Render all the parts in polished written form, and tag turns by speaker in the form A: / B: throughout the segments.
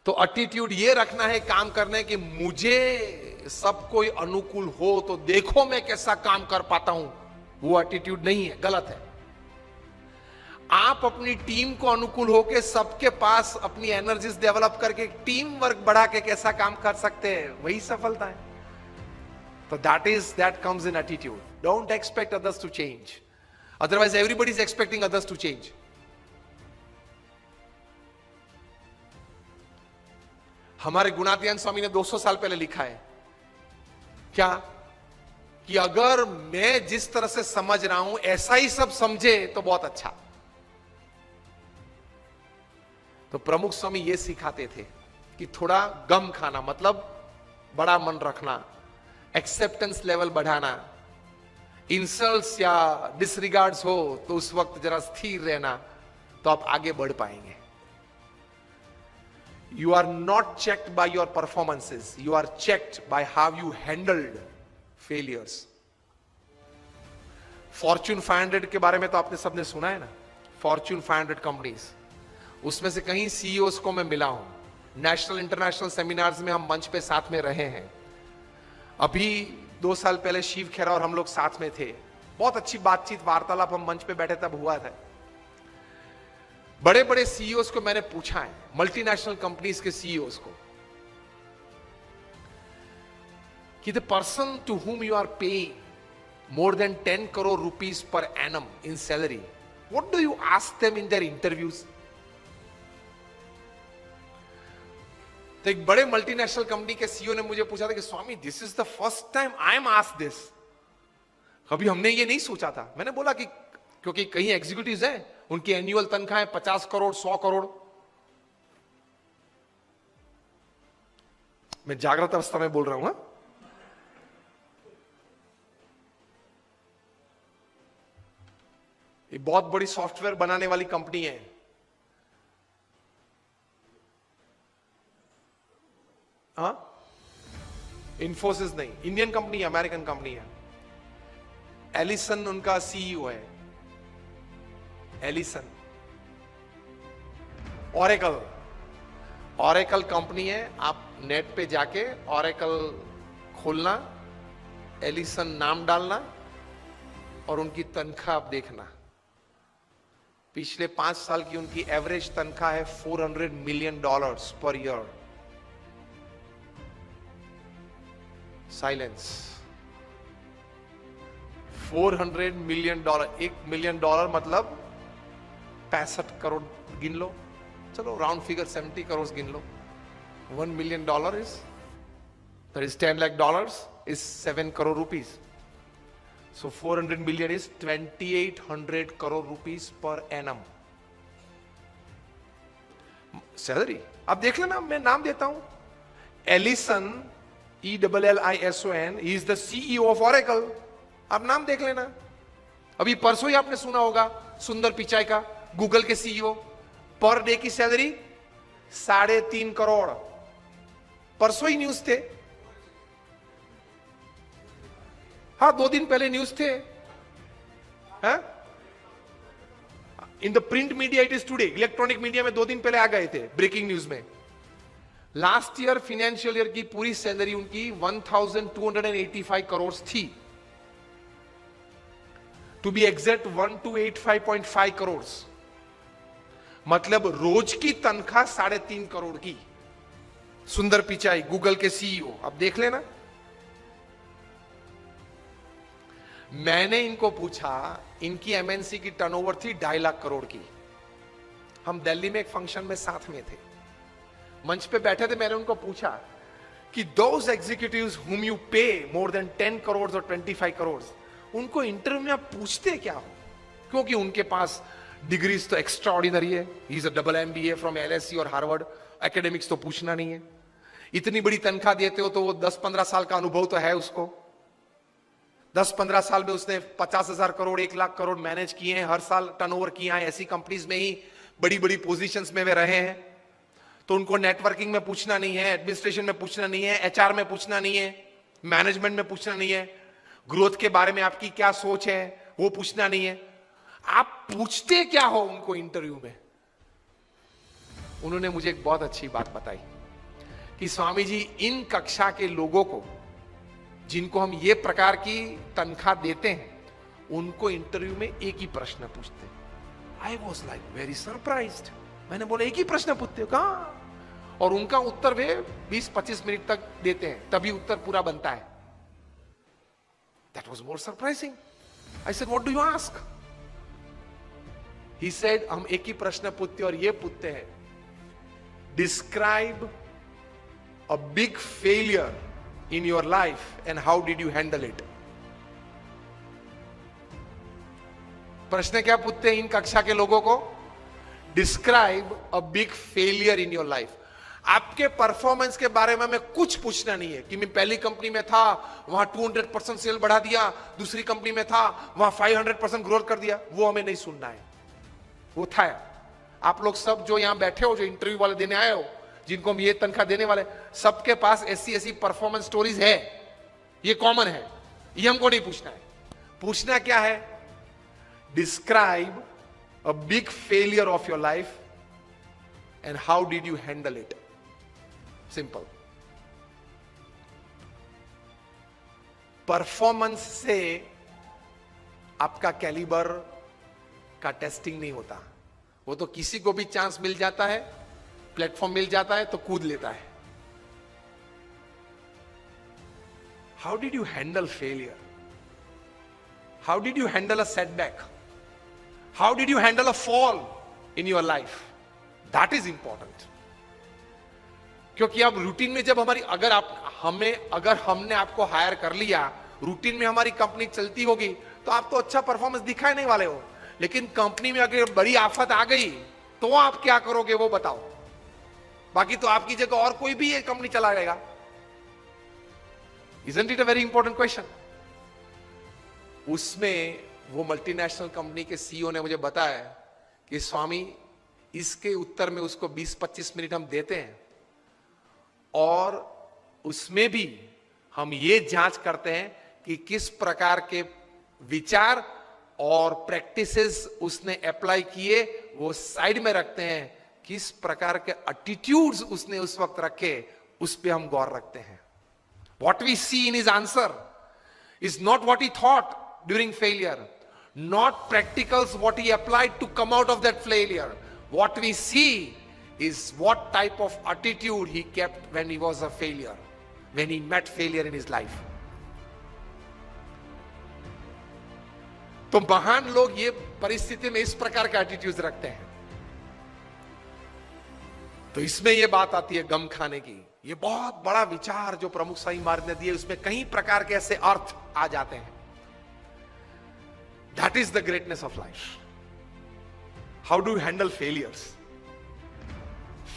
A: तो एटीट्यूड ये रखना है काम करने कि मुझे सब कोई अनुकूल हो तो देखो मैं कैसा काम कर पाता हूं, वो एटीट्यूड नहीं है, गलत है। आप अपनी टीम को अनुकूल होकर सबके पास अपनी एनर्जीज डेवलप करके टीम वर्क बढ़ा के कैसा काम कर सकते हैं, वही सफलता है। तो that comes in attitude. Don't expect others to change, otherwise everybody is expecting others to change. हमारे गुणातीयन स्वामी ने 200 साल पहले लिखा है क्या, कि अगर मैं जिस तरह से समझ रहा हूं ऐसा ही सब समझे तो बहुत अच्छा। तो प्रमुख स्वामी ये सिखाते थे कि थोड़ा गम खाना, मतलब बड़ा मन रखना, एक्सेप्टेंस लेवल बढ़ाना, इंसल्ट्स या डिसरिगार्ड्स हो तो उस वक्त जरा स्थिर रहना, तो आप आगे बढ़ पाएंगे। You are not checked by your performances. You are checked by how you handled failures. Fortune 500 के बारे में तो आपने सबने सुना है ना, Fortune 500 कंपनीज, उसमें से कहीं सीईओज को मैं मिला हूं, नेशनल इंटरनेशनल सेमिनार्स में हम मंच पे साथ में रहे हैं। अभी 2 साल पहले शिव खेरा और हम लोग साथ में थे, बहुत अच्छी बातचीत वार्तालाप हम मंच पे बैठे तब हुआ था। बड़े बड़े सीईओज को मैंने पूछा है, मल्टीनेशनल कंपनीज के सीईओज को, कि the person to whom you are paying more than 10 crore rupees per annum in salary, what do you ask them in their interviews? तो एक बड़े मल्टीनेशनल कंपनी के सीईओ ने मुझे पूछा था कि Swami this is the first time I am asked this, कभी हमने ये नहीं सोचा था। मैंने बोला कि क्योंकि कई एग्जीक्यूटिव्स हैं, उनकी एनुअल तनख्वाह 50 करोड़ 100 करोड़। मैं जागृत अवस्था में बोल रहा हूं। ये बहुत बड़ी सॉफ्टवेयर बनाने वाली कंपनी है, हाँ, इन्फोसिस नहीं, इंडियन कंपनी है, अमेरिकन कंपनी है। एलिसन उनका सीईओ है, एलिसन। ऑरेकल कंपनी है, आप नेट पे जाके ऑरेकल खोलना, एलिसन नाम डालना और उनकी तनख्वाह आप देखना। पिछले 5 साल की उनकी एवरेज तनख्वाह है $400 million per year. Silence. $400 million, $1 million मतलब 65 करोड़ गिन लो, चलो राउंड फिगर 70 करोड़ गिन लो। $1 million is, that is $10 lakh is 7 crore rupees. So 400 million is 2800 crore rupees per annum salary. अब देख लेना, मैं नाम देता हूं, Ellison, ELLISON, he is the CEO of Oracle. आप नाम देख लेना। अभी परसों ही आपने सुना होगा सुंदर पिचाई का, गूगल के सीईओ, पर डे की सैलरी 3.5 करोड़। परसों ही न्यूज थे, हाँ 2 दिन पहले न्यूज थे। In the print media it is today, electronic media में 2 दिन पहले आ गए थे ब्रेकिंग न्यूज में। लास्ट ईयर फाइनेंशियल ईयर की पूरी सैलरी उनकी 1285 करोड़ थी, टू बी एग्जैक्ट 1285.5 करोड़, मतलब रोज की तनख्वाह 3.5 करोड़ की। सुंदर पिचाई, गूगल के सीईओ, अब देख लेना। मैंने इनको पूछा, इनकी एमएनसी की टर्नओवर थी 2.5 लाख करोड़ की। हम दिल्ली में एक फंक्शन में साथ में थे, मंच पे बैठे थे। मैंने उनको पूछा कि दोज एग्जीक्यूटिव्स हुम यू पे मोर देन 10 करोड़ और 25 करोड़, उनको इंटरव्यू में आप पूछते क्या हो? क्योंकि उनके पास डिग्रीज तो एक्स्ट्रा ऑर्डिनरी है, he is a double MBA from LSE और हार्वर्ड, एकेडमिक्स तो पूछना नहीं है। इतनी बड़ी तनख्वाह देते हो तो वो 10-15 साल का अनुभव तो है उसको। 10-15 साल में उसने 50,000 करोड़ 1 लाख करोड़ मैनेज किए हैं, हर साल टर्नओवर किया है, ऐसी कंपनीज में ही बड़ी बड़ी पोजीशंस में वे रहे हैं। तो उनको नेटवर्किंग में पूछना नहीं है, एडमिनिस्ट्रेशन में पूछना नहीं है, HR में पूछना नहीं है, मैनेजमेंट में पूछना नहीं है, ग्रोथ के बारे में आपकी क्या सोच है वो पूछना नहीं है। आप पूछते क्या हो उनको इंटरव्यू में? उन्होंने मुझे एक बहुत अच्छी बात बताई कि स्वामी जी, इन कक्षा के लोगों को जिनको हम ये प्रकार की तनख्वाह देते हैं, उनको इंटरव्यू में एक ही प्रश्न पूछते हैं। I was like very surprised. मैंने बोला एक ही प्रश्न पूछते हो कहा? और उनका उत्तर वे 20-25 मिनट तक देते हैं, तभी उत्तर पूरा बनता है। That was more surprising. I said what do you ask? He said हम एक ही प्रश्न पूछते और ये पूछते हैं, describe a big failure in your life and how did you handle it? प्रश्न क्या पूछते हैं इन कक्षा के लोगों को? Describe a big failure in your life. आपके परफॉर्मेंस के बारे में हमें कुछ पूछना नहीं है कि मैं पहली कंपनी में था, वहां 200% सेल बढ़ा दिया, दूसरी कंपनी में था, वहां 500% ग्रोथ कर दिया, वो हमें नहीं सुनना है। वो था आप लोग सब जो यहां बैठे हो, जो इंटरव्यू वाले देने आए हो, जिनको हम ये तनख्वाह देने वाले, सबके पास ऐसी परफॉर्मेंस स्टोरीज है, ये कॉमन है, ये हमको नहीं पूछना है। पूछना क्या है? Describe a big failure of your life and how did you handle it. Simple. Performance से आपका कैलिबर का टेस्टिंग नहीं होता। वो तो किसी को भी चांस मिल जाता है, प्लेटफॉर्म मिल जाता है तो कूद लेता है। How did you handle failure? How did you handle a setback? How did you handle a fall in your life? That is important. क्योंकि अब रूटीन में जब हमारी अगर हमने आपको हायर कर लिया, रूटीन में हमारी कंपनी चलती होगी, तो आप तो अच्छा परफॉर्मेंस दिखाने नहीं वाले हो। लेकिन कंपनी में अगर बड़ी आफत आ गई तो आप क्या करोगे वो बताओ। बाकी तो आपकी जगह और कोई भी ये कंपनी चला जाएगा। Isn't it a very important question? उसमें वो मल्टीनेशनल कंपनी के सीईओ ने मुझे बताया कि स्वामी, इसके उत्तर में उसको 20-25 मिनट हम देते हैं और उसमें भी हम ये जांच करते हैं कि किस प्रकार के विचार और प्रैक्टिसेस उसने अप्लाई किए, वो साइड में रखते हैं। किस प्रकार के एटीट्यूड्स उसने उस वक्त रखे, उस पे हम गौर रखते हैं। What we see in his answer is not what he thought during failure, not practicals what he applied to come out of that failure. What we see is what type of attitude he kept when he was a failure, when he met failure in his life. तो महान लोग ये परिस्थिति में इस प्रकार के attitudes रखते हैं। तो इसमें ये बात आती है गम खाने की। ये बहुत बड़ा विचार जो प्रमुख स्वामी महाराज ने दिए, उसमें कई प्रकार के ऐसे अर्थ आ जाते हैं। That is the greatness of life. How do you handle failures?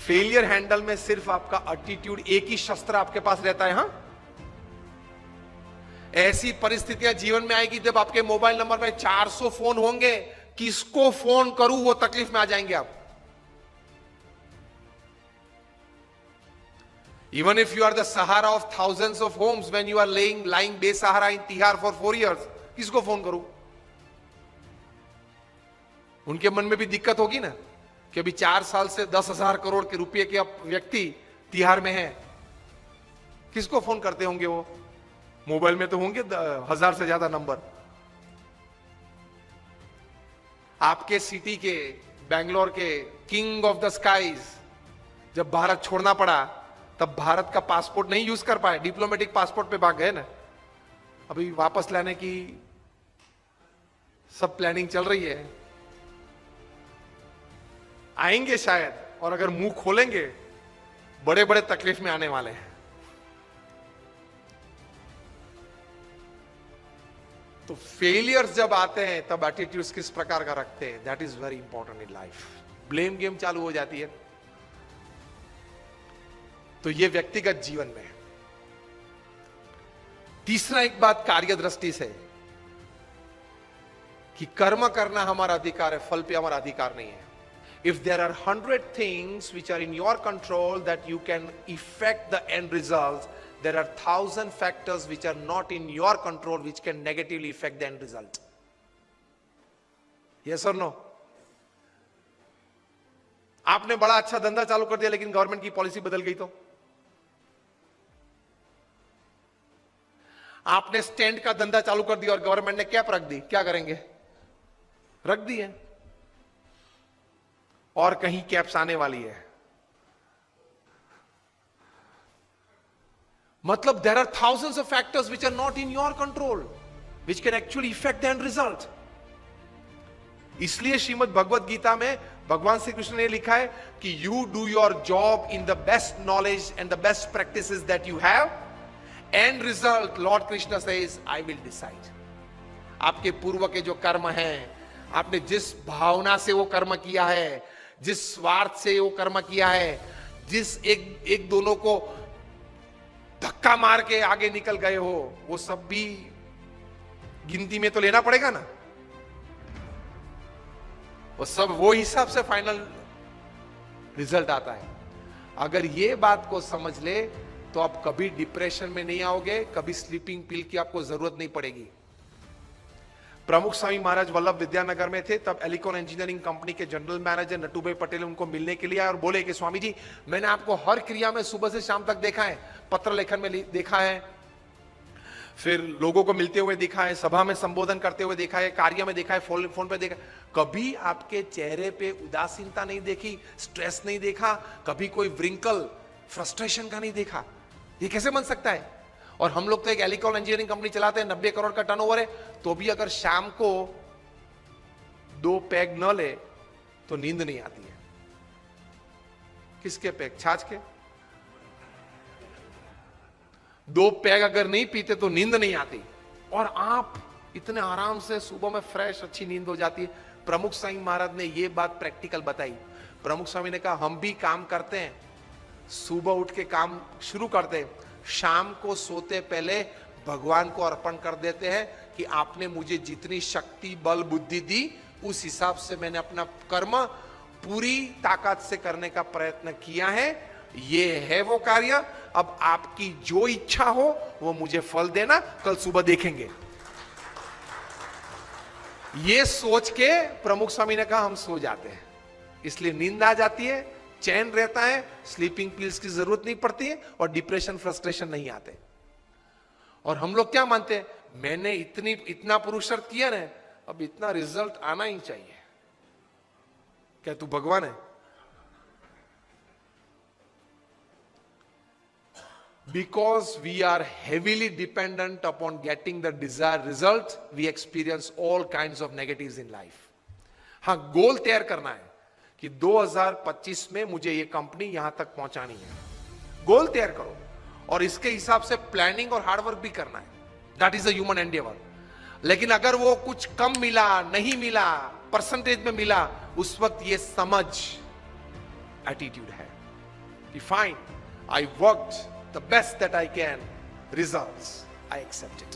A: Failure handle में सिर्फ आपका एटीट्यूड, एक ही शस्त्र आपके पास रहता है। हां, ऐसी परिस्थितियां जीवन में आएगी जब आपके मोबाइल नंबर में 400 फोन होंगे, किसको फोन करूं वो तकलीफ में आ जाएंगे आप। Even if you are the Sahara of thousands of homes, when you are lying बेसहारा in Tihar for 4 years, किसको फोन करूं? उनके मन में भी दिक्कत होगी ना कि अभी 4 साल से 10,000 करोड़ के रुपए के व्यक्ति तिहाड़ में है। किसको फोन करते होंगे वो? मोबाइल में तो होंगे 1000 से ज्यादा नंबर। आपके सिटी के, बेंगलोर के किंग ऑफ द स्काईज जब भारत छोड़ना पड़ा, तब भारत का पासपोर्ट नहीं यूज कर पाए, डिप्लोमेटिक पासपोर्ट पे भाग गए ना। अभी वापस लाने की सब प्लानिंग चल रही है, आएंगे शायद, और अगर मुंह खोलेंगे बड़े बड़े तकलीफ में आने वाले हैं। तो फेलियर्स जब आते हैं तब एटीट्यूड्स किस प्रकार का रखते हैं, that is very important in life. Blame game चालू हो जाती है। तो ये व्यक्तिगत जीवन में। तीसरा एक बात कार्य दृष्टि से, कि कर्म करना हमारा अधिकार है, फल पे हमारा अधिकार नहीं है। If there are 100 things which are in your control that you can effect the end result, there are 1000 factors which are not in your control which can negatively effect the end result. Yes और no? आपने बड़ा अच्छा धंधा चालू कर दिया लेकिन government की पॉलिसी बदल गई तो? आपने स्टैंड का धंधा चालू कर दिया और गवर्नमेंट ने कैप रख दी, क्या करेंगे? रख दी है, और कहीं कैप्स आने वाली है। मतलब there are thousands of factors which are not in your control, which can actually affect the end result. इसलिए श्रीमद् भगवद गीता में भगवान श्री कृष्ण ने लिखा है कि you do your job in the best knowledge and the best practices that you have. End result, Lord Krishna says, I will decide. आपके पूर्व के जो कर्म हैं, आपने जिस भावना से वो कर्म किया है, जिस स्वार्थ से वो कर्म किया है, जिस एक दोनों को धक्का मार के आगे निकल गए हो, वो सब भी गिनती में तो लेना पड़ेगा ना। वो सब वो हिसाब से फाइनल रिजल्ट आता है। अगर ये बात को समझ ले तो आप कभी डिप्रेशन में नहीं आओगे, कभी स्लीपिंग पिल की आपको जरूरत नहीं पड़ेगी। प्रमुख स्वामी महाराज वल्लभ विद्यानगर में थे, तब एलिकॉन इंजीनियरिंग कंपनी के जनरल मैनेजर नटूभाई पटेल उनको मिलने के लिए आए और बोले कि स्वामी जी, मैंने आपको हर क्रिया में सुबह से शाम तक देखा है, पत्र लेखन में देखा है, फिर लोगों को मिलते हुए देखा है, सभा में संबोधन करते हुए देखा है, कार्य में देखा है, फोन पे देखा है, कभी आपके चेहरे पे उदासीनता नहीं देखी, स्ट्रेस नहीं देखा, कभी कोई व्रिंकल फ्रस्ट्रेशन का नहीं देखा। ये कैसे बन सकता है? और हम लोग तो एक एलिकॉन इंजीनियरिंग कंपनी चलाते हैं, 90 करोड़ का टर्नओवर है, तो भी अगर शाम को 2 पैग न ले तो नींद नहीं आती है। किसके पैग? छाछ के। 2 पैग अगर नहीं पीते तो नींद नहीं आती, और आप इतने आराम से सुबह में फ्रेश अच्छी नींद हो जाती है। प्रमुख स्वामी महाराज ने यह बात प्रैक्टिकल बताई। प्रमुख स्वामी ने कहा, हम भी काम करते हैं, सुबह उठ के काम शुरू करते हैं, शाम को सोते पहले भगवान को अर्पण कर देते हैं कि आपने मुझे जितनी शक्ति बल बुद्धि दी, उस हिसाब से मैंने अपना कर्म पूरी ताकत से करने का प्रयत्न किया है, ये है वो कार्य, अब आपकी जो इच्छा हो वो मुझे फल देना, कल सुबह देखेंगे। ये सोच के प्रमुख स्वामी ने कहा हम सो जाते हैं, इसलिए नींद आ जाती है, चैन रहता है, स्लीपिंग पिल्स की जरूरत नहीं पड़ती है, और डिप्रेशन फ्रस्ट्रेशन नहीं आते। और हम लोग क्या मानते हैं, मैंने इतना पुरुषार्थ किया ना, अब इतना रिजल्ट आना ही चाहिए। क्या तू भगवान है? Because we are heavily dependent upon getting the desired result, we experience all kinds of negatives in life. हाँ, गोल तैयार करना है कि 2025 में मुझे ये कंपनी यहां तक पहुंचानी है। गोल तैयार करो और इसके हिसाब से प्लानिंग और हार्डवर्क भी करना है। That is a human Endeavour. लेकिन अगर वो कुछ कम मिला, नहीं मिला, परसेंटेज में मिला, उस वक्त ये समझ एटीट्यूड है कि fine, I worked the best that I can, results, I accept it.